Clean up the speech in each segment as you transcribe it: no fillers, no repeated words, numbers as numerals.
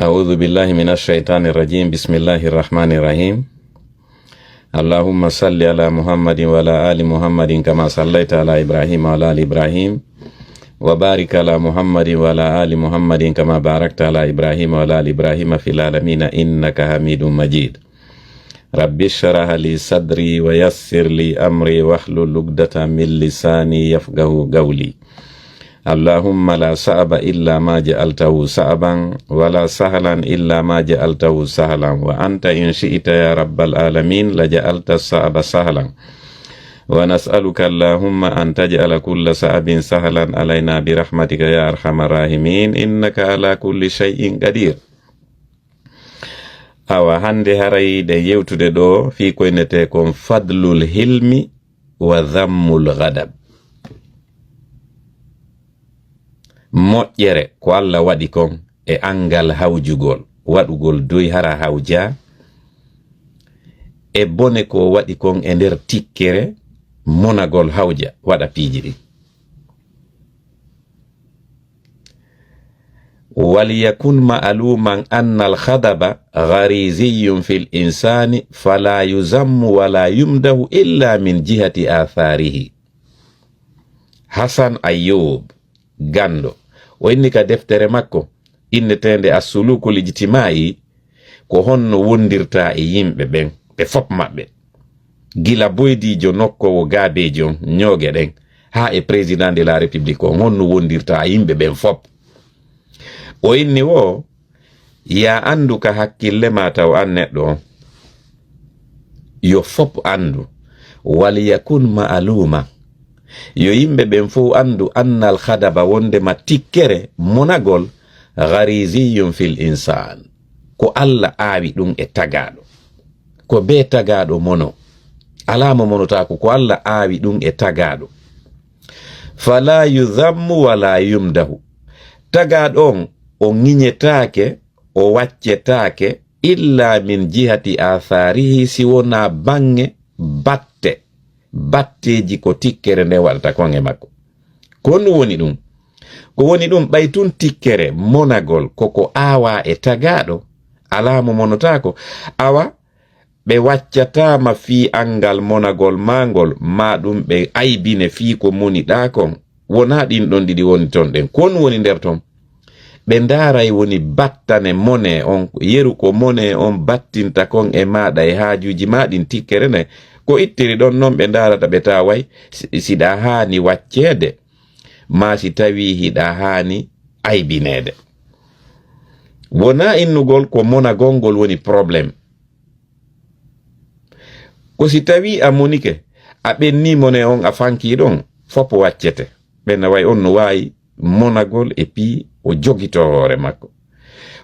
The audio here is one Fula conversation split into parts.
أعوذ بالله من الشيطان الرجيم. بسم الله الرحمن الرحيم. اللهم صل على محمد وعلى آل محمد كما صليت على إبراهيم وعلى آل إبراهيم وبارك على محمد وعلى آل محمد كما باركت على إبراهيم وعلى آل إبراهيم في العالمين إنك حميد مجيد. رب اشرح لي صدري ويسر لي أمري واحلل عقدة من لساني يفقهوا قولي. اللهم لا صعب إلا ما جعلته صعبا ولا سهلا إلا ما جعلته سهلا وأنت إن شئت يا رب العالمين لجعلت الصعب سهلا ونسألك اللهم أن تجعل كل صعب سهلا علينا برحمتك يا أرحم الراحمين إنك على كل شيء قدير. awa hande haray de yewtude ɗo fi koynete kon fadlul hilmi wa dhammul ghadab. moƴƴere ko Allah waɗi kon e angal hawjugol waɗugol doy hara hawja e bone ko waɗi kon e nder tikkere monagol hawja waɗa piiji ɗi. وليكن معلوما أن الخدب غريزي في الإنسان فلا يذم ولا يمده إلا من جهة آثاره. حسن أيوب غاندو وإنك دفتر مكو إن تند السلوك الاجتماعي ko honno wondirta e yimɓe ɓen ɓe fop maɓɓe gila boydijo nokkowo gaabejo ñooge ɗen ha e président de la république ko honno wondirta e yimɓe ɓen fop. o inni wo ya andu ka hakkille ma taw an neɗɗo on yo fop andu wal yakun ma'aluma yo yimɓe ɓen fof andu annal khadaba wonde ma tikkere monagol ghariziyun fil insan ko Allah aawi ɗum e tagaɗo ko be tagaɗo mono alama monotako ko Allah aawi ɗum e tagaɗo fala yudhammu wala yumdahu. tagaɗo on o ŋiñetaake o waccetaake illa min jihati atharihi si wona bange batteji ko tikkere nde waɗata kon e makko. kon woni ɗum ko woni ɗum ɓay tun tikkere monagol koko aawa e tagaɗo alamo monotako awa ɓe waccatama fi angal monagol mangol ma ɗum ɓe aybine fi ko moni ɗa kon wona ɗin ɗon ɗiɗi woni ton ɗen. kon woni nder ton ɓe ndaray woni battane mone on yeru ko mone on battinta kon e maɗa e haajuji maɗin tikkere ne ko ittiri ɗon noon ɓe ndarata ɓe taway siɗa haani waccede ma si tawi hiɗa haani aybinede. wona innugol ko monagolngol woni probléme ko si tawi a monike a ɓenni mone on a fanki ɗon fop waccete ɓenna way on no wawi monagol e pi o jogito hoore makko.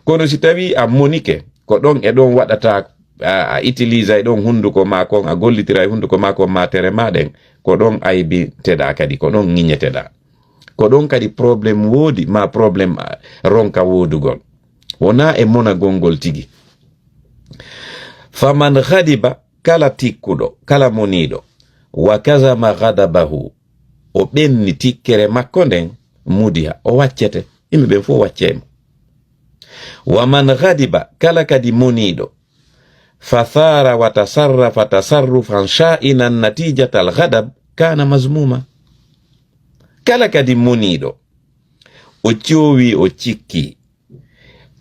kono si tawi a monike ko ɗon e ɗon waɗata a utilise e ɗon hunduko ma kon a gollitira e hunduko ma kon matere maɗen ko ɗon aybinteɗa kadi ko ɗon ŋiñeteɗa ko ɗon kadi probléme woodi ma probléme ronka woodugol wona e monagolngol tigi. faman ghadiba kala tikkuɗo kala moniɗo wa kazama ghadabahu o ɓenni tikkere makko nden mudiha o waccete yimɓe ɓen fof waccemo. wa man ghadiba kala kadi moniɗo fathara wa tasarrafa tasarrufan sha'inan natijata al ghadab kana mazmuma. kala kadi moniɗo o coowi o cikki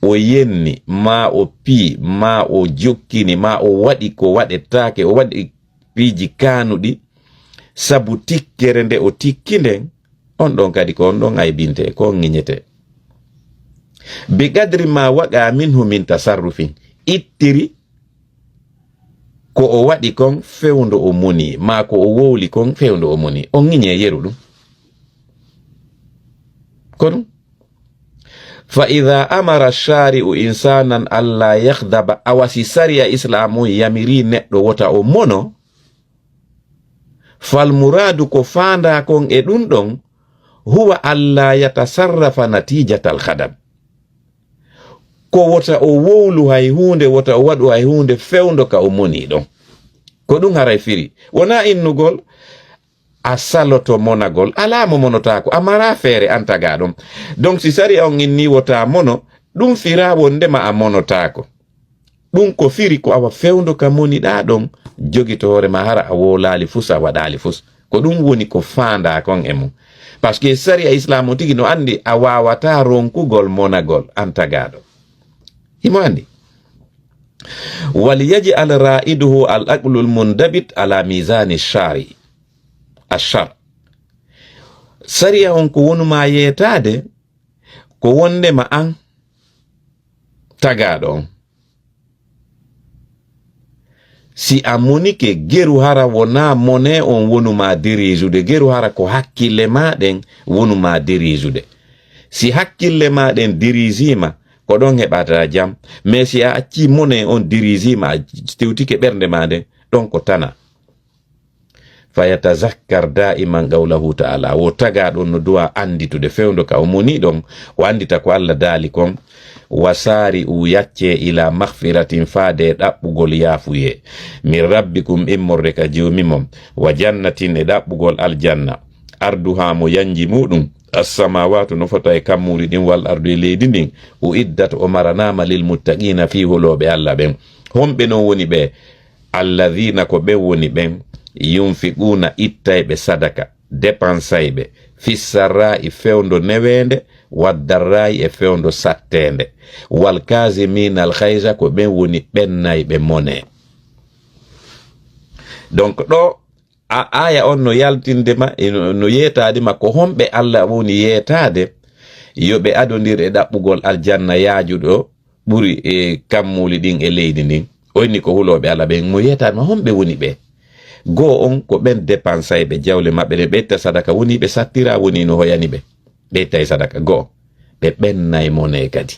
o yenni ma o pii ma o jokkini ma o waɗi ko waɗetake o waɗi piiji kanuɗi sabu tikkere nde o tikki nden on ɗon kadi ko on ɗon aybinte ko ŋiñete. bi gadri ma waqa minhu min tasarrufin ittiri ko o waɗi kon fewndo o moni ma ko o wowli kon fewndo o moni o ŋiñe yeru ɗum ko ɗum. fa ida amara shari'u insanan alla yakhdaba awasi sariya islamu yamiri neɗɗo wota o mono fal muradu ko fanda kon e ɗum ɗon huwa alla yatasarrafa natijatal khadab ko wota o wowlu hay hunde wota o waɗu hay hunde fewndo ka o moni ɗon ko ɗum haray firi wona innugol a saloto monagol alamo monotako amara feere antagaɗum donc si sari on inni wota mono ɗum firaɓo ndema a monotako ɗum ko firi ko awa fewndo ka moniɗa ɗon jogito hoorema hara a wolali fus a waɗali fus ko ɗum woni ko fanda kon e mum par ce que saria islamu tigi no andi a wawata ronkugol monagol an tagaɗo himo andi waliyaj'al ra'iduhu al aqlul mundabit ala mizani shari ashar saria on ko wonuma yetade ko wondema an tagaɗo on si a monike geru hara wona mone on wonuma dirijude geru hara ko hakkille maɗen wonuma dirijude si hakkille maɗen dirijima ko ɗon heɓata jam mais si a acci mone on dirijima a tewtike ɓernde maɗen ɗon ko tana fayatazakkar da'iman qawlahu ta'ala wo tagaɗon no duwa anditude fewndo ka o moni ɗon o andita ko Allah daali kon wasari u yacce ila maghfiratin faade ɗaɓɓugol yaafuye min rabbikum immorde ka jomimom wa jannatin e ɗaɓɓugol aljanna arduha mo yanji muɗum assamawatu no fota e kammuri ɗin wal ardu e leydi ndin o iddat o maranama lil muttaqina fi holoɓe Allah ɓen homɓe non woni ɓe alladhina ko ɓen woni ɓen yunfiquna ittayɓe sadaka dépensayɓe fissarra'i fewndo newende waddarra'i e fewndo sattende wal kazimina al khayza ko ɓen woni ɓennayɓe mone donc ɗo a aya on no yaltindema no yetadema ko homɓe Allah woni yetade yoɓe adodir e ɗaɓɓugol aljanna yaajuɗo ɓuri e kammuli ɗin e leydi ndin oyni ko huloɓe Allah ɓen mo yetadema homɓe woni ɓe go on ko ɓen dépensayɓe jawle maɓɓe ɗe ɓetta sadaka woni ɓe sattira woni no hoyani ɓe ɓettay sadaka go ɓe ɓennay mone kadi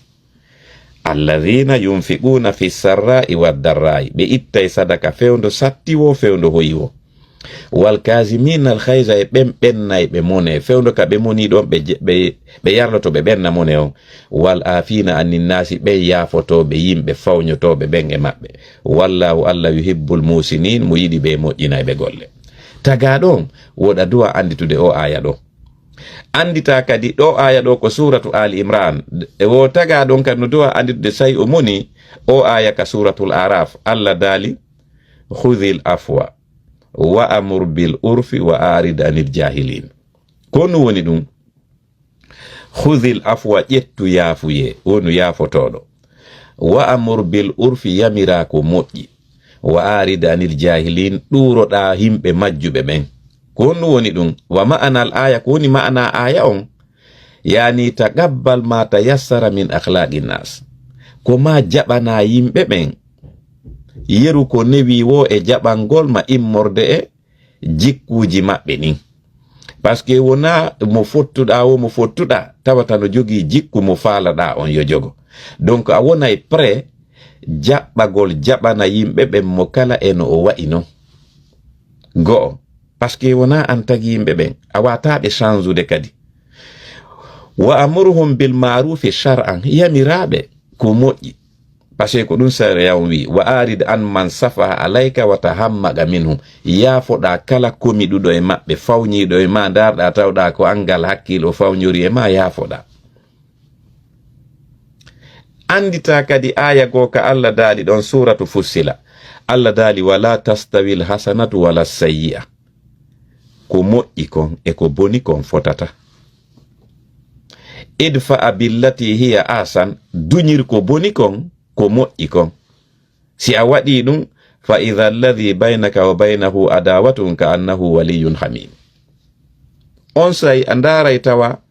alladhina yunfiquna fi sarra'i waddarra'i ɓe ittay sadaka fewndo sattiwo fewndo hoyiwo wal kazimina al khayza e ɓen ɓennayɓe mone fewndo ka ɓe moni ɗon ɓe yarloto ɓe ɓenna mone on wal afina anin nasi ɓe yafotoɓe yimɓe fawñotoɓe ɓen e maɓɓe wallahu Allah yuhibbul musinin mo yiɗi ɓe moƴƴinayɓe golle tagaɗo on woɗa duwa anditude o aya ɗo andita kadi ɗo aya ɗo ko suratu ali imran e wo tagaɗon kadi no duwa anditude sayi o moni o aya ka suratul araf Allah daali khudhil afwa wa amur bil urfi wa arid anil jahilin kono woni ɗum khudhil afwa ƴettu yaafuye wonu yaafotoɗo wa amur bil urfi yamira ko moƴƴi wa arid anil jahilin ɗuroɗa himɓe majjuɓe ɓen kono woni ɗum wa ma'anal aya ko woni ma'ana aya on yani taqabbal ma tayassara min akhlaqin nas ko ma jaɓana yimɓe ɓen yeru ko newi wo e jaɓangol ma immorde e jikkuji maɓɓe nin par ce que wona mo fottuɗa wo mo fottuɗa tawata no jogi jikku mo faalaɗa on yo jogo donc a wonay prêt jaɓɓagol jaɓana yimɓe ɓen mo kala e no o wa'i non go'o par ce que wona an tagi yimɓe ɓen a wataɓe change kadi wa amurhum bil marufi shar'an yamiraɓe ko moƴƴi par ce que ko ɗum sariya on wi wa arid an man safaha alayka wa tahammaga minhum yaafoɗa kala komiɗuɗo e maɓɓe fawñiɗo e ma darɗa tawɗa ko angal hakkilo fawñori e ma yaafoɗa andita kadi aya go ka Allah daali ɗon suratu fussila Allah daali wala tastawi l hasanatu wala sayyi'a ko moƴƴi kon e ko boni kon fotata idfa billati hiya asan duñir ko boni kon ko moƴƴi kon si a waɗi ɗum fa idha alladhi baynaka wa baynahu adawatun ka annahu waliyun hamim on say a ndaray tawa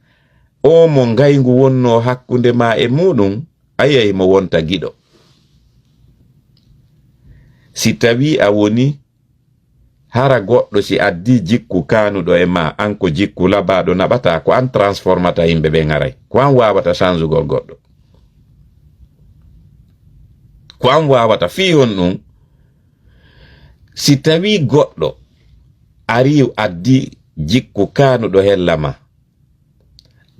o mo ngaygu wonno hakkunde ma e muɗum ayay mo wonta giɗo si tawi a woni hara goɗɗo si addi jikku kanuɗo e ma an ko jikku labaɗo naɓata ko an transformata yimɓe ɓen haray ko an wawata changegol goɗɗo ko an wawata fi on ɗum si tawi goɗɗo ari addi jikku kanuɗo hellama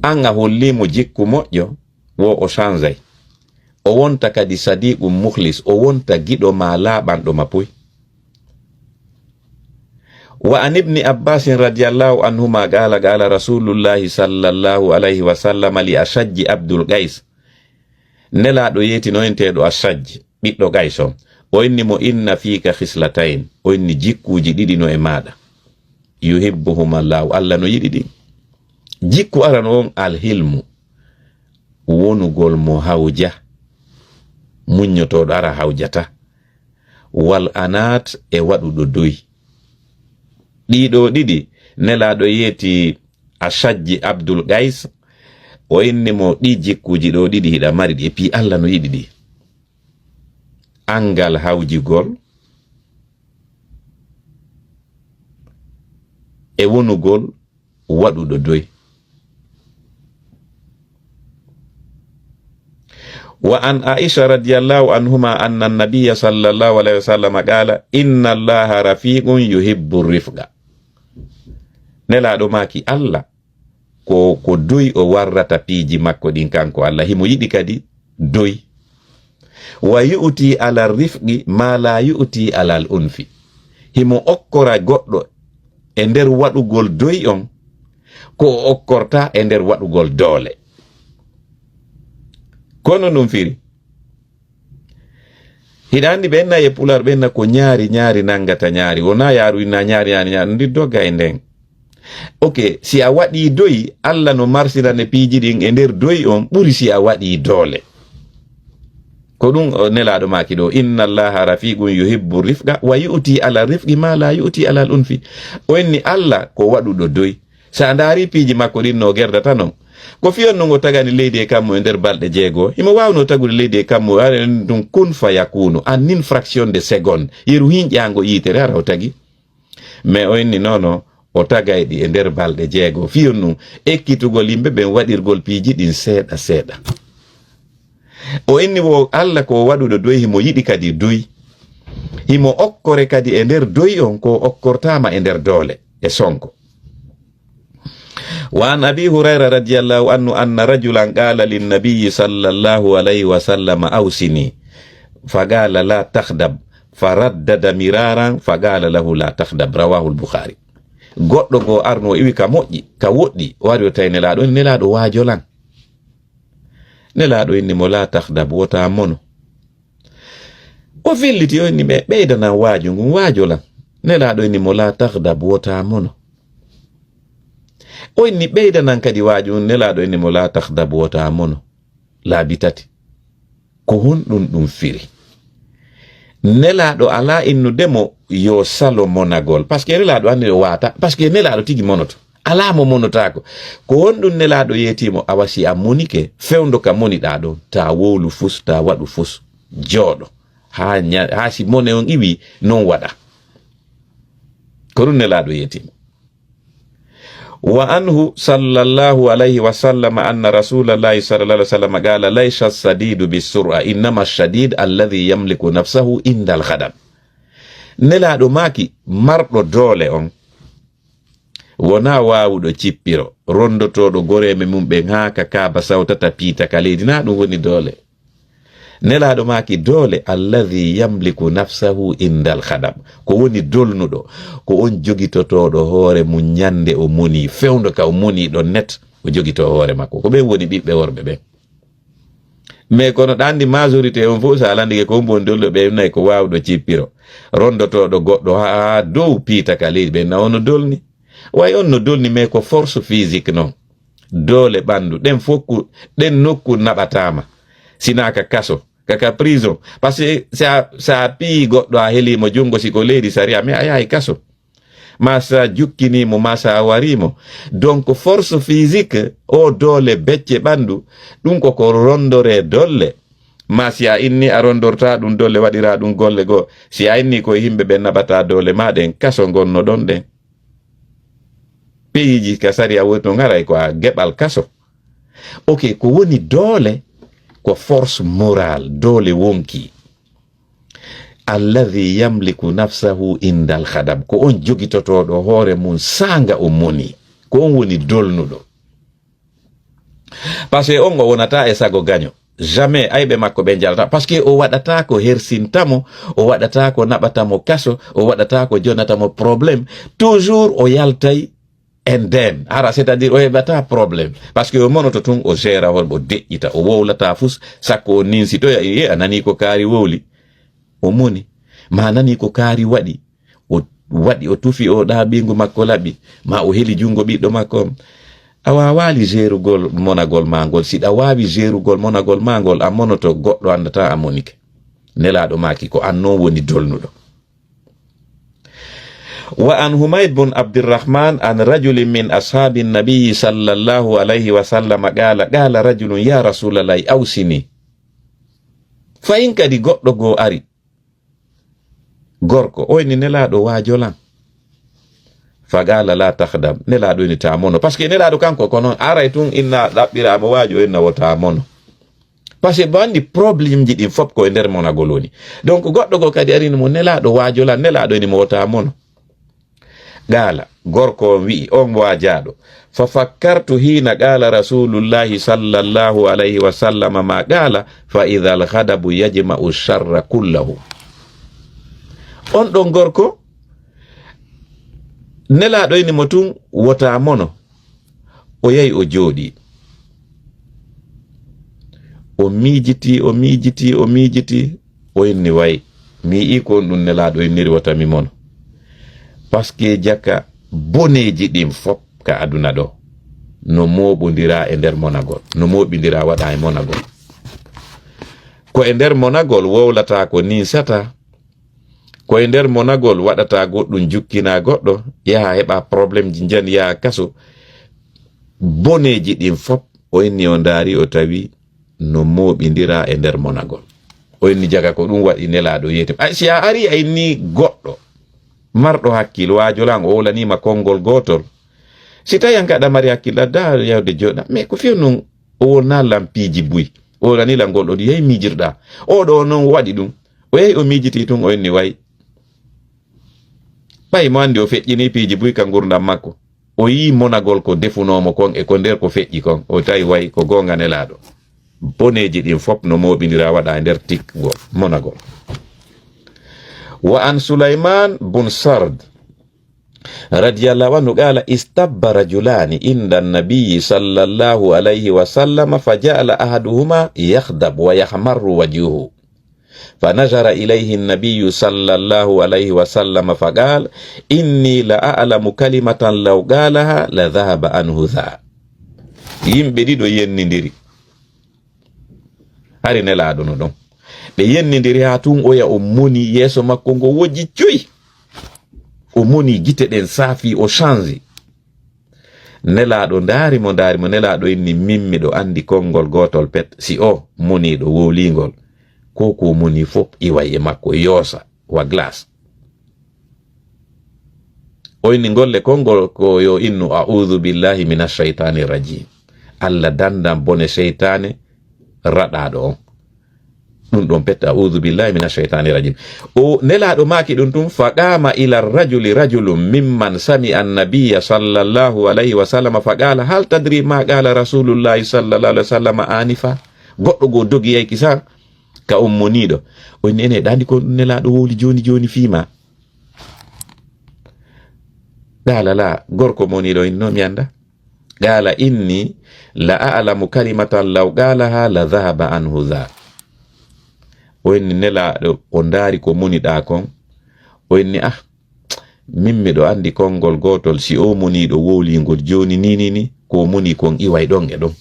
an a hollimo jikku moƴƴo wo o changey o wonta kadi sadiqum mukhlis o wonta giɗo ma laaɓanɗo ma puy wa an ibni abbasin radiallahu anhuma qala rasulullahi sallallahu alayhi wa sallam li ashajji abdul qais nelaɗo yetino enteɗo Ashaj ɓiɗɗo Gays on o inni mo inna fika khislatayn o inni jikkuji ɗiɗi no e maɗa yuhibbuhuma llahu Allah no yiɗi ɗin. Jikku arano on alhilmu wonugol mo hawja muññotoɗo ara hawjata wal anat e waɗuɗo doy. ɗiɗo ɗiɗi nelaɗo yeti Ashajji Abdul Gays o inni mo ɗi jikkuji ɗo ɗiɗi hiɗa mari ɗi e pi Allah no yiɗi ɗi. Angal hawjigol e wonugol waɗuɗo doy. Wa an Aisha radiyallahu anhuma anna an-nabiyya sallallahu alayhi wa sallam qala inna allaha rafiqun yuhibbu rifqa. Nelaɗo maki Allah ko doy o warrata piiji makko ɗin kanko Allah himo yiɗi kadi doy. Wa yu'ti ala rifqi ma la yu'ti ala al-unfi. Himo okkora goɗɗo e nder waɗugol doy on ko okkorta e nder waɗugol doole. Kono ɗum firi hiɗa andi ɓenna e pular ɓenna ko ñaari nangata ñaari wona yaaru inna ñaari ndi dogga e nden. Ok, si a waɗi doy Allah no marsirane piiji ɗin e nder doy on ɓuri si a waɗi doole. Ko ɗum nelaɗo maki ɗo inna allaha rafiqun yuhibbu rifqa wa yu'ti ala rifqi ma la yu'ti ala al unfi. O inni Allah ko waɗuɗo doy sa ndaari piiji makko ɗin no gerdata non ko fiyon no ngo tagani leydi e kammo e nder balɗe 6 himo wawno tagude leydi e kammo ɗum kun fa yakunu en une fraction de seconde yeru hinƴango yitere ara o tagi. Mais o inni nono o tagayɗi e nder balɗe 6 fiyon num ekkitugol yimɓe ɓen waɗirgol piiji ɗin seeɗa seeɗa. O inni wo Allah ko waɗuɗo doy himo yiɗi kadi doy himo okkore kadi e nder doy on ko okkortama e nder doole e sonko. Wa an Abi Hurayra radiyallahu anhu anna rajulan qala lin nabiyyi sallallahu alayhi wa sallam awsini faqala la takhdab faraddada miraran faqala lahu la takhdab rawahu al-Bukhari. Goɗɗo go arno iwi ka moƴƴi ka woɗɗi wari o tawi nelaɗo waajolan. Nelaɗo inni mo la takhdab wota mono. O filliti o inni ɓe ɓeydana waaju ngun waajolan. Nelaɗo inni mo la takhdab wota mono. O inni ɓeydanan kadi waaju nelaɗo inni mo la takhdab wota mono. Laabi tati ko honɗum ɗum firi. Nelaɗo ala innudemo yo salo monagol parce que nelaɗo andi o wata parce que nelaɗo tigi monoto ala mo monotako ko honɗum nelaɗo yetimo awasi a monike fewndo ka moniɗa ɗon ta wowlu fus ta waɗu fus jooɗo ha si mone on iwi non waɗa ko ɗum nelaɗo yetimo. Wa anhu sallallahu alayhi wa sallam anna rasulallahi sallallahu alayhi wa sallam qala laysa as-sadidu bis-sur'a innama ash-shadid alladhi yamliku nafsahu inda al-ghadab. Nelaɗo maki marɗo doole on wona wawuɗo cippiro rondotoɗo goreme mum ɓen haka kaba sawtata piita ka leydi na ɗum woni doole. Nelaɗo maki doole alladhi yamliku nafsahu indal khadab ko woni dolnuɗo ko on jogitotoɗo hoore mum ñande o moni fewndo ka o moni ɗon net o jogito hoore makko ko ɓen woni ɓiɓɓe worɓe ɓen. Mais kono ɗandi majorité on fof sa alandike ko mbon dollo ɓe nayi ko wawɗo cippiro rondotoɗo goɗɗo ha dow piita ka leydi ɓen na ono dolni way on no dolni mais ko force physique non doole ɓandu ɗen fokku ɗen nokku naɓatama sinaka kaso kaka prison parce que sa pii goɗɗo a helimo jungo siko leydi saria mais a yahay kaso ma sa jukkinimo ma sa warimo donc force physique o doole becce ɓandu ɗum koko rondore dolle ma si a inni a rondorta ɗum dolle waɗira ɗum golle goo si a inni koye yimɓe ɓe naɓata doole maɗen kaso gonno ɗon ɗen peyiji ka sari a woni to garay ko a geɓal kaso. Ok ko woni doole ko force morale doole wonki alladhi yamliku nafsahu indal khadab ko on jogitotoɗo hoore mum sanga o moni ko on woni dolnuɗo parce que on o wonata e sago gaño jamais ayɓe makko ɓe jalata parce que o waɗata ko hersintamo o waɗata ko naɓatamo kaso o waɗata ko jonatamo probléme toujours o yaltay and then ara c'est-à-dire o heɓata probléme par ce que o monoto tun o gére hol o deƴƴita o wowlata fus sakko o ninsi to a nani ko kaari wowli o moni ma nani ko kaari waɗi o tufi o ɗaɓingu makko laɓi ma o heli jungo ɓiɗɗo makko a wawali gérugol monagol magol siɗa wawi gérugol monagol magol a monoto goɗɗo andata a monike nelaɗo maki ko an non woni dolnuɗo. Wa an Humayd bun Abdirrahman an rajulin min ashabi nabiyi sallallahu alayhi wa sallam qala rajulun ya rasulallahi awsini fa in kadi goɗɗo go ari gorko oyni nelaɗo wajolan fagala la takhdam nelaɗo ni tamono parce que nelaɗo kanko kono aray tun inna ɗaɓɓirama wajo inna wota mono parce que bandi probléme ji ɗin fop ko e nder monagol woni donc goɗɗo go kadi arini mo nelaɗo wajolan nelaɗo ni mo wota mono qala gorko wi on wajaɗo fa fakkartu hina qala rasulullahi sallallahu alayhi wa sallam ma qala fa idha al-ghadabu yajma'u sharra kullahu. On ɗon gorko nelaɗo ini mo tun wota mono o yahi o jooɗi o miijiti o inni way mi yi ko on ɗum nelaɗo inniri wota mi mono parce que jaka boneji ɗin fop ka aduna ɗo no moɓodira e nder monagol no moɓidira waɗa e monagol ko e nder monagol wowlata ko ninsata ko e nder monagol waɗata goɗɗum jukkina goɗɗo yaha heɓa probléme ji jan yaha kaso boneji ɗin fop o inni o ndaari o tawi no moɓidira e nder monagol o inni jaga ko ɗum waɗi nelaɗo yeytem si a ari a inni goɗɗo marɗo hakkil wajolan o wolanima konngol gotol si tawi an kaɗa mari hakkille da yawde joɗa mais ko fiyo noon o wonna lampiji buy o wolanila ngol ɗo yehi mijirɗa oɗo noon waɗi ɗum o yehi o mijiti tun o inni way ɓay mo andi o feƴƴini piiji buy ka gurdam makko o yi monagol ko defunomo kon e ko nder ko feƴƴi kon o tawi way ko gonga nelaɗo boneji ɗin fop no moɓidira waɗa e nder tikgol monagol. Wa an Sulaiman bun Sard radiyallahu anhu qala istabba rajulani inda nabiyyi sallallahu alayhi wa sallam faja'ala ahaduhuma yakhdab wa yahmarru wajhuhu فنظر إليه النبي صلى الله عليه وسلم فقال إني لأعلم كلمة لو قالها لذهب عنه ذا يمبدي دو ينندري ari nelaɗo no ɗon ɓe yennidiri ha tun oya o moni yeeso makko ngo wojji coyi o moni gite ɗen saafi o change nelaɗo ndaari mo nelaɗo inni mimmi ɗo andi konngol gotol pet si o moniɗo wowlingol ko moni fop iwaye makko yoosa wa glace o inni golle konngol ko yo innu a'udhu billahi minash shaitani rajim Allah dandam bone sheytane raɗaɗo on ɗum ɗon petta a'udhu billahi minash shaitani rajim o nelaɗo maki ɗum tum faqama ila rajulun mimman sami annabiyya sallallahu alayhi wa sallam faqala hal tadri ma qala rasulullahi sallallahu alayhi wa sallam anifa goɗɗo go dogi yayki sa ka on moniɗo o ene ɗandi ko nelaɗo wowli joni fima qala la gorko moniɗo inno mi anda qala inni la a'lamu kalimatan law qalaha la dhahaba anhu dha o inni nelaɗo o ndaari ko moniɗa kon o inni min miɗo andi konngol gotol si o moniɗo wowlingol joni ni ko moni kon iway ɗon e ɗon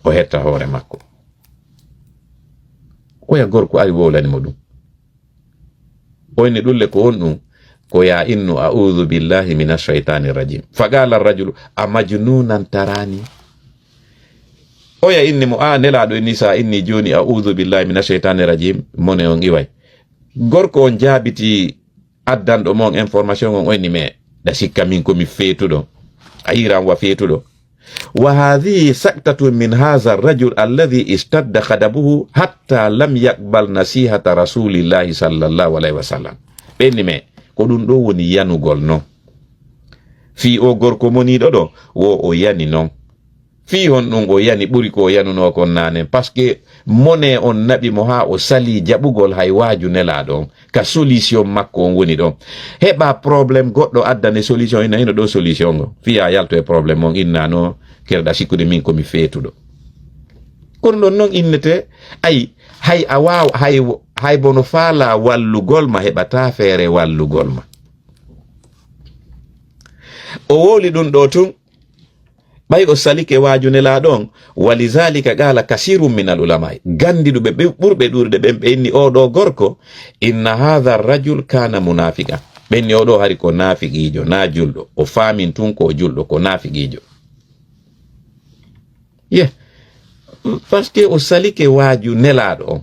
o hetta hoore makko oya gorko ari wowlanimo ɗum o inni ɗulle ko on ɗum ko ya innu a'udhu billahi minash shaitani rajim faqala ar-rajulu amajnunan tarani oya inni mo nelaɗo inni sa inni joni a'udhu billahi minash shaitani rajim mone on iway gorko on jaabiti addanɗo mon information on o inni me da sikka min komi feetuɗo a yiran wa feetuɗo wa hadhihi saktatu min hadha ar-rajul alladhi istadda khadabuhu hatta lam yaqbal nasihata rasulillahi sallallahu alayhi wa sallam ɓenni me ko ɗum ɗo woni yanugol non fi o gorko moniɗo ɗo wo o yani non fi hon ɗum o yani ɓuri ko yanuno kon nane parce que mone on naɓi mo ha o sali jaɓugol hay waaju nelaɗo on ka solution makko on woni ɗon heɓa probléme goɗɗo addane solution ina hino ɗo solution ngo fiya yalto e probléme on innano kerɗa sikkude min komi feetuɗo kono ɗon noon innete ayi hay a waw hay bono faala wallugol ma heɓata feere wallugol ma o woli ɗum ɗo tun ɓay o salike waajunelaɗo on walizalika qala kasirum min al ulamai gandiɗuɓe ɓurɓe ɗurde ɓen ɓe inni oɗo gorko inna hadha rajul kana munafiqa ɓenni oɗo hari ko nafiqijo na julɗo o famin tun ko julɗo ko nafiqijo par ce que o salike waaju nelaɗo on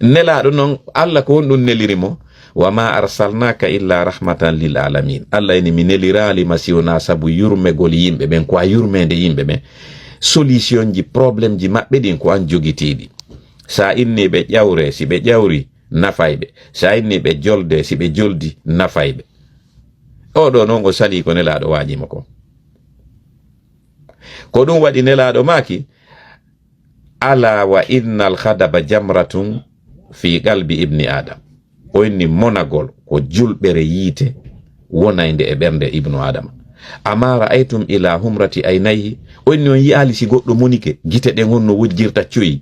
nelaɗo noon Allah ko won ɗum nelirimo wa ma arsalnaka illa rahmatan lil alamin Allah eni mi nelirali masiwna sabu yurmegol yimɓe ɓen ko a yurmede yimɓe ɓen solution ji probléme ji maɓɓe ɗin ko an jogitiɗi sa inni ɓe ƴawre si ɓe ƴawri nafayɓe sa inni ɓe jolde si ɓe joldi nafayɓe oɗo noon o sali ko nelaɗo wañimo ko ɗum waɗi nelaɗo maki ala wa innal khadaba jamratun fi qalbi ibni adam o inni monagol ko julɓere yiite wonayde e ɓernde ibnu adama ama ra'aytum ila humrati aynayhi o inni on yi'ali si goɗɗo monike gite ɗen honno wujjirta coyi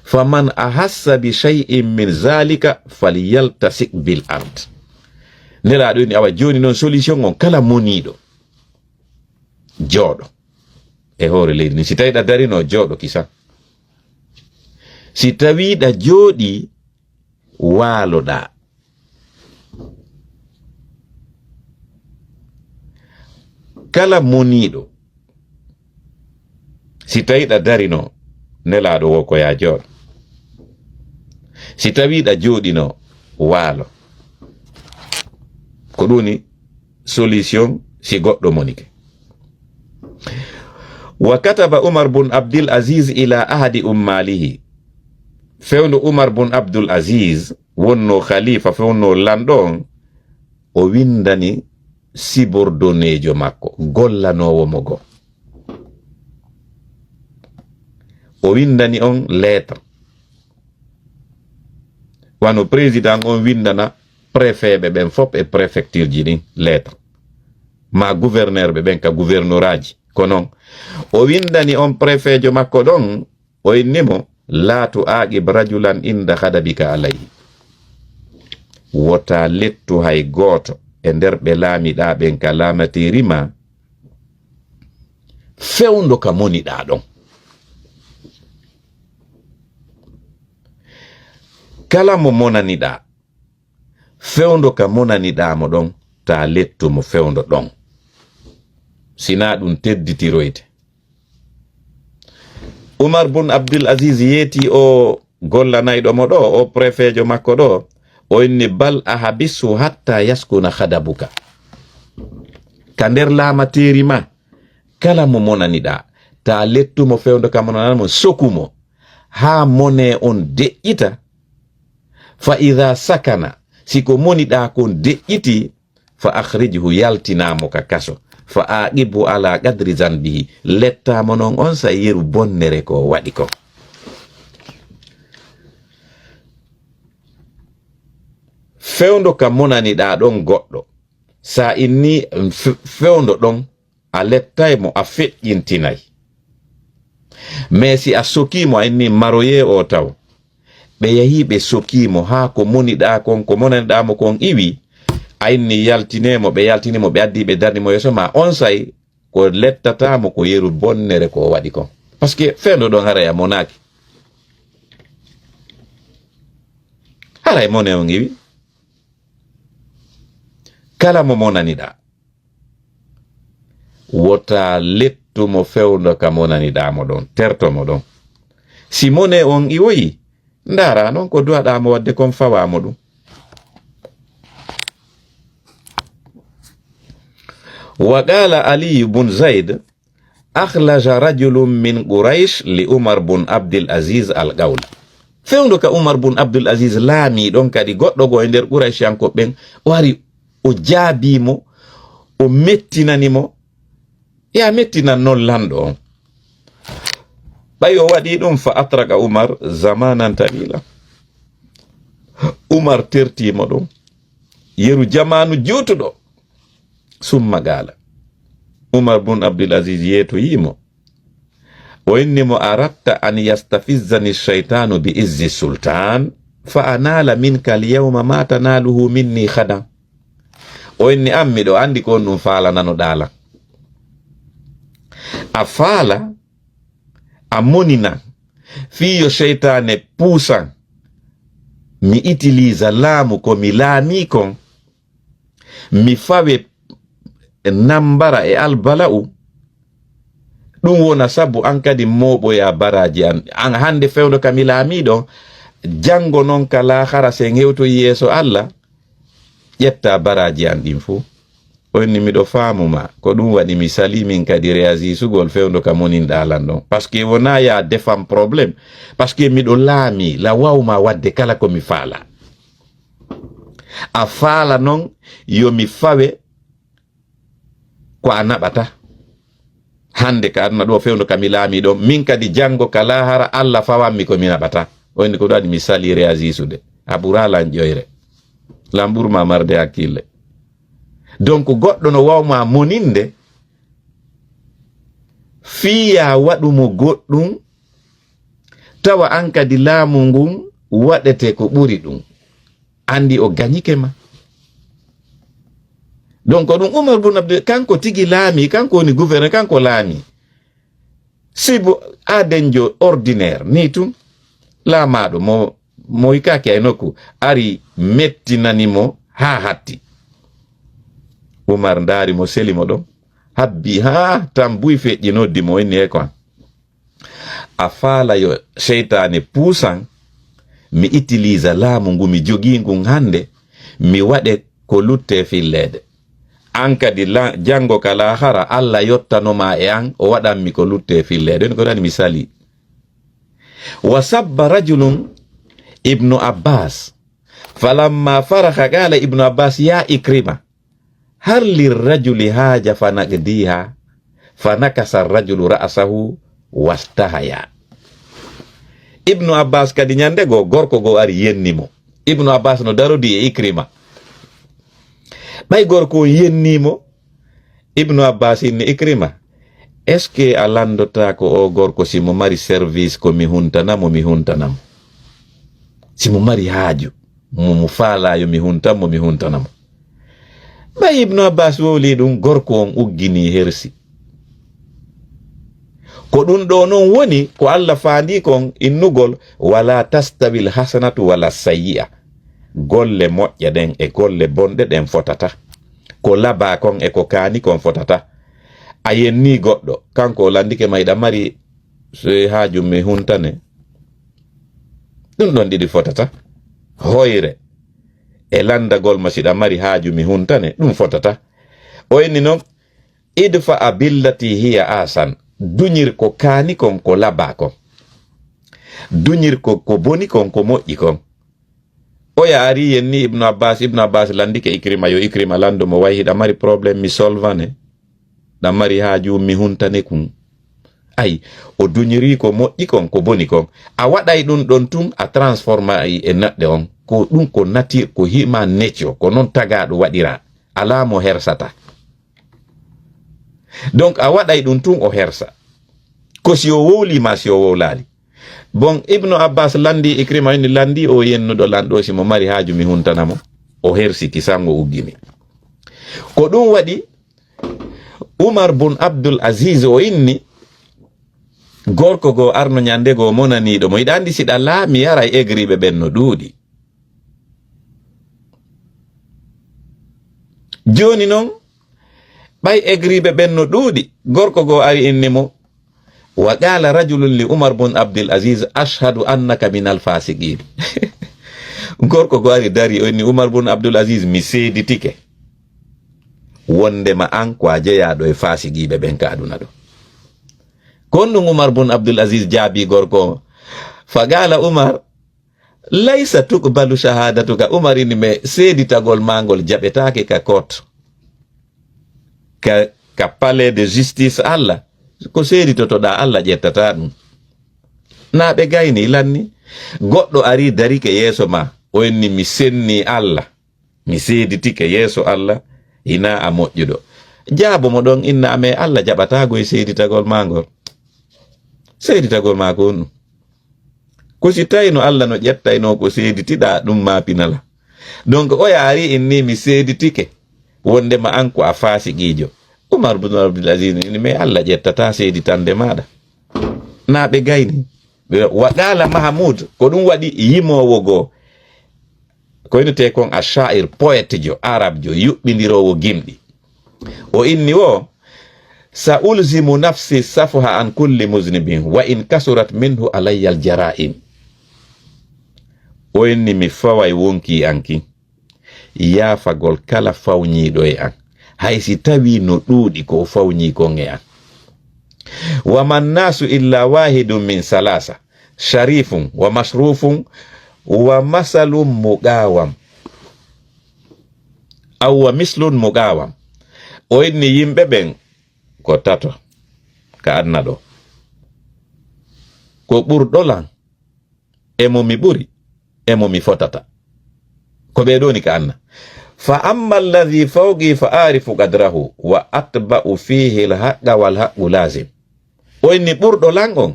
faman ahassa bi shay'in min zalika falyaltasik bil ard nelaɗo inni awa joni noon solution on kala moniɗo jooɗo e hoore leydi ni si tawi ɗa darino jooɗo kisan si tawiɗa jooɗi waaloɗa kala moniɗo si tawiɗa darino nelaɗo wo ko ya jooɗo si tawiɗa jooɗino waalo ko ɗuni solution si goɗɗo monike wa kataba umar bun abdul aziz ila ahadi ummalihi fewno umar bun abdul aziz wonno khalifa fewno lanɗon o windani sibordonejo makko gollanowo mo go o windani on lettre wano président on windana préfet ɓe ɓen fop e préfecture ji ɗin lettre ma gouverneur ɓe ɓen ka gouvernoraji ko noon o windani on préfet jo makko ɗon o innimo laatu aqib rajulan inda hadabika alayhi wota lettu hay gooto e nder ɓe laamiɗa ɓen ka laamaterima fewndo ka moniɗa ɗon kala mo monaniɗa fewndo ka monaniɗamo ɗon ta lettu mo fewndo ɗon sina ɗum tedditiroyte umar bun abdul aziz yeeti o gollanayɗo mo ɗo o préfet jo makko ɗo o inni bal ahabisu hatta yaskuna hadabuka ka nder laamateri ma kala mo monaniɗa ta lettumo fewndo ka monanamo sokumo ha mone on deƴƴita fa ida sakana siko moniɗa kon deƴƴiti fa akhrijhu yaltinamo ka kaso fa aqibu ala qadri zanbihi lettamo non on sa yeru bonnere ko waɗi ko fewndo ka monaniɗa ɗon goɗɗo sa inni fewndo ɗon a lettaymo a feƴƴintinay mais si a sokimo a inni maroye o taw ɓe yahi ɓe sokimo ha ko moniɗa kon ko monaniɗamo kon iwi a inni yaltinemo ɓe yaltinimo ɓe addi ɓe darnimo yeeso ma on say ko lettatamo ko yeru bonnere ko waɗi kon par ce que fewndo ɗon haray a monaki haray mone on iwi kala mo monaniɗa wota lettumo fewndo ka monaniɗamo ɗon tertomo ɗon si mone on iwoyi ndara noon ko duwaɗamo wadde kon fawamo ɗum wa qala ali bun zaid akhlaja rajulun min quraish li umar bun abdul aziz al qawla fewndo ka umar bun abdul aziz laami ɗon kadi goɗɗo go e nder quraish yanko ɓen o wari o jaabimo o mettinanimo ya mettinan non lanɗo on ɓay o waɗi ɗum fa atraka Umar zamanan talila. Umar tertimo ɗum yeru jamanu juutuɗo summa gala Umar bun Abdul Aziz yeeto yimo o innimo aratta an yastafizzani shaitanu bi izzi sultan fa anala minka alyawma ma tanaluhu minni khadam. O inni ammiɗo andi ko on ɗum faala nano ɗala a faala a monina fiyo shaitane puusan mi utilisa laamu ko mi laami kon mi fawe nambara e albala'u ɗum wona sabu an kadi moɓoya baraji an hande fewdo ka mi laamiɗo jango non ka lahara se hewto yeeso Allah ƴetta baraji an ɗin fuu. Onni miɗo faamuma ko ɗum waɗi mi salimin kadi réagisugol fewdo ka moninɗa lan ɗon par ce que wona ya defam probléme par ce que miɗo laami la wawma wadde kala ko mi faala a faala noon yo mi fawe ko a naɓata hande ka aduna ɗo fewdo ka mi laami ɗon min kadi jango ka lahara Allah fawanmi ko mi naɓata. Onni ko ɗum waɗi mi sali réagisude a ɓuralan ƴoyre lan ɓurma marde hakkille. Donc goɗɗo no wawma moninde fiya waɗumo goɗɗum tawa an kadi laamu ngun waɗete ko ɓuri ɗum andi o gañike ma. Donc ɗum Umar bun Abdul kanko tigi laami kanko woni gouverneur kanko laami sibo adenjo ordinaire ni tum laamaɗo mo yikaki ay nokku ari mettinanimo ha hatti. Umar ndaari mo selimo ɗon habbi ha tan buy feƴƴi noddi mo inni e kon a faala yo seytane puusan mi utilisa laamu ngu mi jogii ngun hande mi waɗe ko lutte filleede an kadi jango ka lahara Allah yottanoma e an o waɗanmi ko lutte filleede ko ɗani mi sali. Wa sabba rajulun ibnu Abbas falamma faraha qala ibnu Abbas ya Ikrima hal lirrajuli haja fanaqdiha fanakasa rajulu ra'sahu wastahaya. Ibnu Abbas kadi nyande go gorko go ari yennimo. Ibnu Abbas no darodi e Ikrima ɓay gorko yennimo. Ibnu Abbas inni Ikrima est ce que a landota ko o gorko simo mari service ko mi huntanamo mi huntanamo simo mari haaju mo faalayo mi huntamo mi huntanamo. Ɓay Ibnu Abbas wowli ɗum gorko on uggini hersi ko ɗum ɗo non woni ko Allah faandi kon innugol wala tastawil hasanatu wala sayyi'a golle moƴƴe ɗen e golle bonɗe ɗen fotata ko laba kon e ko kaani kon fotata. A yenni goɗɗo kanko landike mayɗa mari haaju mi huntane ɗum ɗon ɗiɗi fotata hoyre e landagol ma siɗa mari haaju mi huntane ɗum fotata. O inni noon idfa a billati hiya asan duñir ko kaani kon ko laba kon duñir ko boni kon ko moƴƴi kon. O yaari yenni Ibnu Abbas landike Ikrima yo Ikrima lando mo wayi hiɗa mari probléme mi solvane ɗa mari haaju mi huntane kun ay o duñiri ko moƴƴi kon ko boni kon a waɗay ɗum ɗon tum a transforma e neɗɗo on ko ɗum ko nature ko human nature ko non tagaɗo waɗira ala mo hersata. Donc a waɗay ɗum tum o hersa ko si o wowlima si o wowlali. Bon Ibnu Abbas landi Ikrima inni landi o yennuɗo lanɗo si mo mari haaju mi huntanamo o hersiki sango uggini. Ko ɗum waɗi Umar bun Abdul Aziz o inni gorko go arno nyandego monaniɗo mo yiɗa andi siɗa laami yara e egriɓe ɓen no ɗuuɗi. Joni noon ɓay egriɓe ɓen no ɗuuɗi gorko go ari inni mo wa qala rajulun li Umar bun Abdul Aziz ashhadu annaka min alfasiqin. Gorko go ari dari o inni Umar bun Abdul Aziz mi seeditike wondema an ko a jeyaɗo e fasiqiɓe ɓen ka aduna ɗo. Kon ɗum Umar bun Abdul Aziz jaabi gorko fa qala Umar laysa tuqbalu shahadatuka. Umar inni me seeditagol mangol jaɓetake ka kot ka ka palais de justice Allah ko seeditotoɗa Allah ƴettata ɗum na ɓe gayni lanni goɗɗo ari dari ke yeeso ma o inni mi senni Allah mi seeditike yeeso Allah ina a moƴƴuɗo jaabo mo ɗon inna ame Allah jaɓatago e seeditagol magol seeditagol mako on ɗum ko si tawi no Allah no ƴettayno ko seeditiɗa ɗum ma pinala donc o yaari inni mi seeditike wondema an ko a fasiqijo Umar bin Abdul Aziz ni me Allah ƴettata seeditande maɗa na ɓe gayni waɗala Mahamud ko ɗum waɗi yimowo goo ko innete kon a sha'ir poète jo arab jo yuɓɓidirowo gimɗi o inni o sa ulzimu nafsi safha an kulli muznibin wa in kasurat minhu alayya al jara'im o inni mi faway wonki anki yaafagol kala fawñiɗo e an haysi tawi no ɗuuɗi ko fawñi kon e an wa man nasu illa wahidun min salasa sharifun wa masrufun wa masalun muqawam aw wa mislun muqawam o inni yimɓe ɓen ko tato ka adna ɗo ko ɓurɗolan emo mi ɓuri emo mi fotata ko ɓeɗoni ka anna fa amma alladhi fawqi fa arifu qadrahu wa atba'u fihi alhaqqa wal haqqu lazim o inni ɓurɗo lan on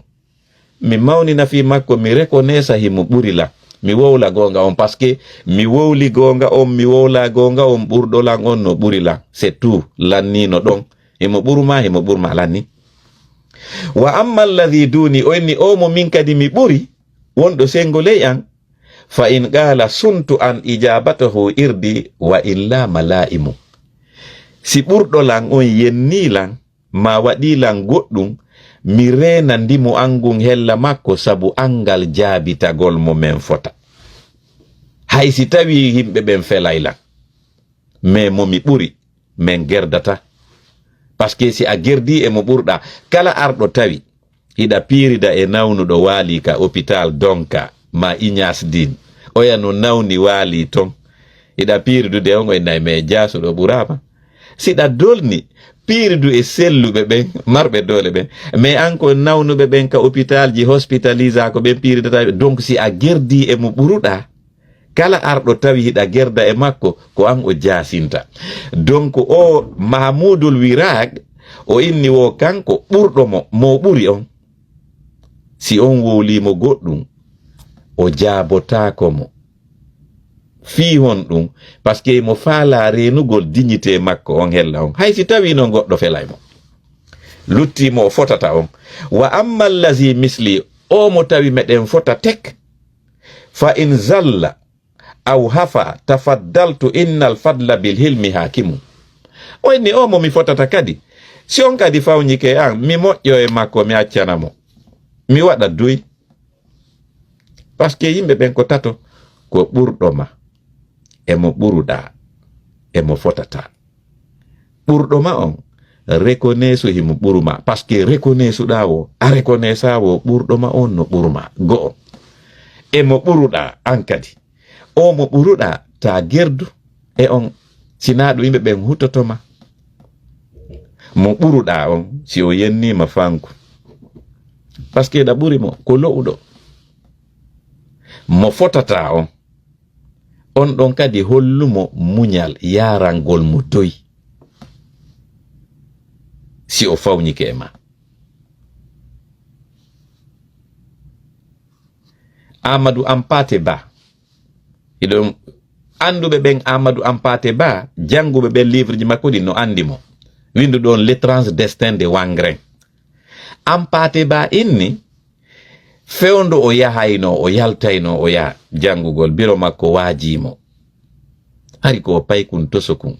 mi mawnina fi makko mi reconnaissa himo ɓuri lan mi wowla gonga on parce que mi wowli gonga on mi wowla gonga on ɓurɗo lan on no ɓuri lan c'est tout lannino ɗon himo ɓurma lanni wa amma alladhi duni o inni o mo min kadi mi ɓuri wonɗo sengo ley an fa in qala suntu an ijabatahu irdi wa illa malaimu si ɓurɗo lan on yenni lan ma waɗi lan goɗɗum mi rena ndimo angun hella makko sabu angal jaabitagol mo men fota hay si tawi yimɓe ɓen felay lan mais mo mi ɓuri men gerdata parce que si a gerdi e mo ɓurɗa kala arɗo tawi hiɗa piirida e nawnuɗo waali ka hôpital donka ma Ignace Dine oya no nawni waali ton hiɗa piiridude on e nayi me jasuɗo ɓurama siɗa dolni piiridu e selluɓe ɓen marɓe dole ɓen mais an ko nawnuɓe ɓen ka hôpital ji hospitalisa ko ɓen piiridata donc si a gerdi e mo ɓuruɗa kala arɗo tawi hiɗa gerda e makko ko an o jasinta donc o Mahmoudul Wirag o inni wo kanko ɓurɗo mo ɓuri on si on wowlimo goɗɗum o jaabotako mo fi hon ɗum parce que mo faala renugol dignité makko on hella on hay si tawi no goɗɗo felay mo luttimo o fotata on wa amma allazi misli o mo tawi meɗen fota tek fa in zalla aw hafa tafaddaltu innal fadla bil hilmi hakimu o inni o mo mi fotata kadi si on kadi fawnike an mi moƴƴo e makko mi accanamo mi waɗa duy parce que yimɓe ɓen ko tato ko ɓurɗo ma emo ɓuruɗa emo fotata ɓurɗo ma on reconnaisse himo ɓuruma parce que reconnaisse ɗa o a reconnaisse wo ɓurɗo ma on no ɓuruma go'o emo ɓuruɗa an kadi o mo ɓuruɗa ta gerdu e on sina ɗum yimɓe ɓen huttotoma mo ɓuruɗa on si o yennima fanku parce que ɗa ɓuri mo ko lo'uɗo mo fotata on ɗon kadi hollumo muñal yarangol mo doyi si o fawnike e ma Amadou Hampâté Bâ iɗon anduɓe ɓen Amadou Hampâté Bâ janguɓe ɓen livre ji makko ɗi no andimo windu ɗon l'étrange destin de Wangren Hampâté Bâ inni fewndo o yahayno o yaltayno o yaha jangugol biro makko waajimo hari ko paykun tosokun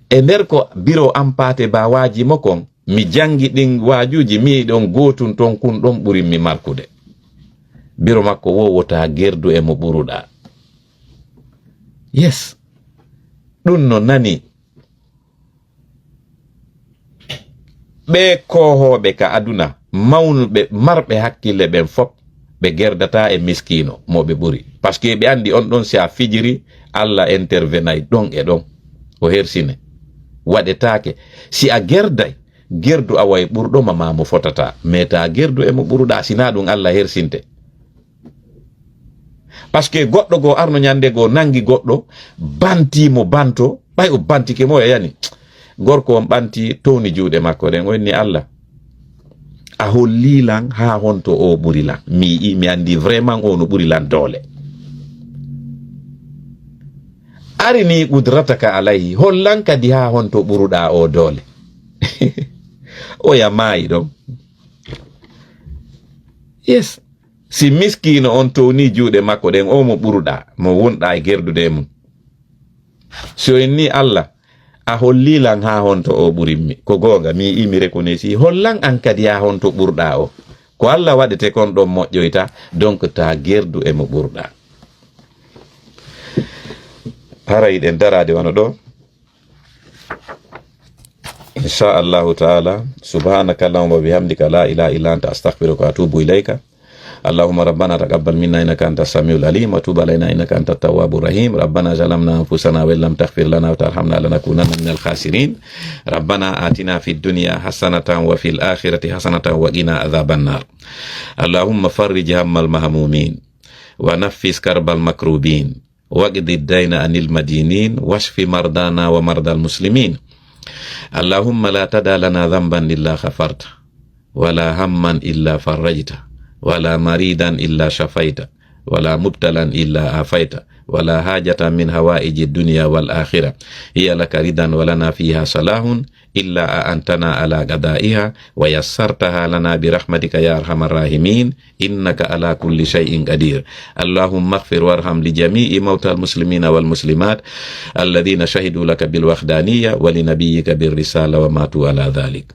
e nder ko biro Hampâté Bâ waajimo kon mi jangi ɗin waajuji mi ɗon gotun ton kun ɗon ɓuri mi markude biro makko wowota gerdu e mo ɓuruɗa yes ɗum no nani ɓe kohoɓe ka aduna mawnuɓe marɓe hakkille ɓen fop ɓe gerdata e miskino mo ɓe ɓuri par ce que ɓe andi on ɗon si a fijiri Allah intervenay ɗon e ɗon o hersine waɗetake si a gerday gerdu a way ɓurɗo ma mo fotata mais ta gerdu emo ɓuruɗa sina ɗum Allah hersinte par ce que goɗɗo go arno ñande go nangi goɗɗo bantimo banto ɓay o bantike mo yani gorko on ɓanti towni juuɗe makko ɗen wonni Allah a hollilan ha honto o ɓurilan mi andi vraiment o no ɓurilan doole arini qudrataka alayhi hollan kadi ha honto ɓuruɗa o doole o ya maayi ɗon yes si miskino on towni juuɗe makko ɗen o mo ɓuruɗa mo wonɗa e gerdude mum so en ni Allah a hollilan ha honto o ɓurinmi ko gonga mi imi reconnaisi hollan an kadi ha honto ɓurɗa o ko Allah waɗete kon ɗon moƴƴoyta donc ta gerdu e mo ɓurɗa haray ɗen darade wano ɗo insha Allahu taala subhanaka allahumma wa bihamdika la ilaha illa anta astaghfiruka wa atubu ilayka اللهم ربنا تقبل منا إنك أنت السميع العليم وتوب علينا إنك أنت التواب الرحيم ربنا ظلمنا أنفسنا وإن لم تغفر لنا وترحمنا لنكونن من الخاسرين ربنا آتنا في الدنيا حسنة وفي الآخرة حسنة وقنا عذاب النار اللهم فرج هم المهمومين ونفس كرب المكروبين واقض الدين عن المدينين واشف مرضانا ومرضى المسلمين اللهم لا تدع لنا ذنبا إلا غفرته ولا هما إلا فرجته ولا مريدا إلا شفيته ولا مبتلا إلا عافيته ولا حاجة من هوائج الدنيا والآخرة هي لك رضا ولنا فيها صلاح إلا أنتنا على قضائها ويسرتها لنا برحمتك يا أرحم الراحمين إنك على كل شيء قدير اللهم اغفر وارحم لجميع موتى المسلمين والمسلمات الذين شهدوا لك بالوحدانية ولنبيك بالرسالة وماتوا على ذلك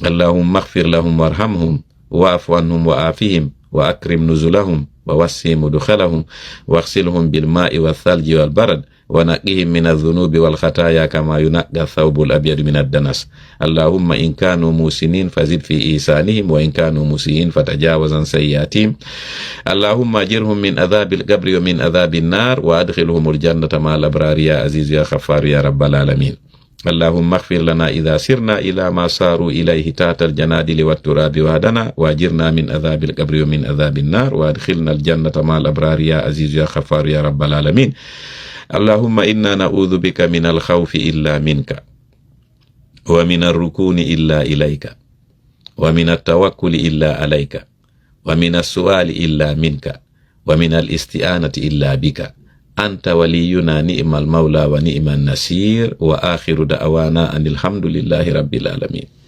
اللهم اغفر لهم وارحمهم واعف عنهم وعافهم وأكرم نزلهم ووسع مدخلهم واغسلهم بالماء والثلج والبرد ونقهم من الذنوب والخطايا كما ينقى الثوب الأبيض من الدنس اللهم إن كانوا موسنين فزد في إيسانهم وإن كانوا مسيئين فتجاوز عن سيئاتهم اللهم أجرهم من عذاب القبر ومن عذاب النار وأدخلهم الجنة مع الأبرار يا عزيز يا غفار يا رب العالمين اللهم اغفر لنا إذا سرنا إلى ما صاروا إليه تحت الجنادل والتراب وهدنا وأجرنا من عذاب القبر ومن عذاب النار وأدخلنا الجنة مع الأبرار يا عزيز يا غفار يا رب العالمين اللهم إنا نعوذ بك من الخوف إلا منك ومن الركون إلا إليك ومن التوكل إلا عليك ومن السؤال إلا منك ومن الاستعانة إلا بك أنت ولينا نعم المولى ونعم النصير وآخر دعوانا أن الحمد لله رب العالمين.